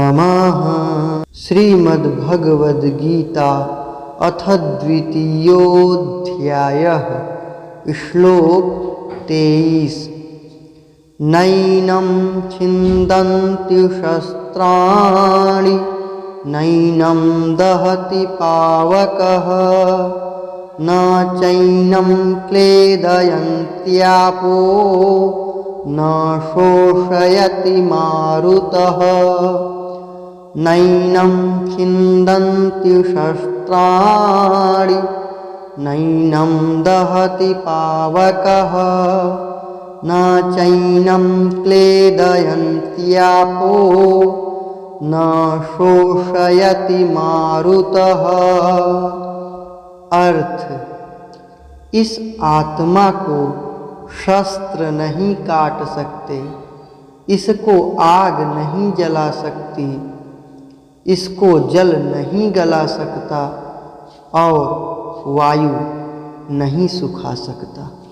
नमः। श्रीमद्भगवद्गीता अथ द्वितीयोऽध्यायः श्लोक 23। नैनं छिन्दन्ति शस्त्राणि नैनं दहति पावकः न चैनं क्लेदयन्त्यापो न शोषयति मारुतः। नैनं छिन्दन्ति शस्त्राणि नैनं दहति पावकः न चैनं क्लेदयन्त्यापो न शोषयति मारुतः। अर्थ, इस आत्मा को शस्त्र नहीं काट सकते, इसको आग नहीं जला सकती, इसको जल नहीं गला सकता और वायु नहीं सुखा सकता।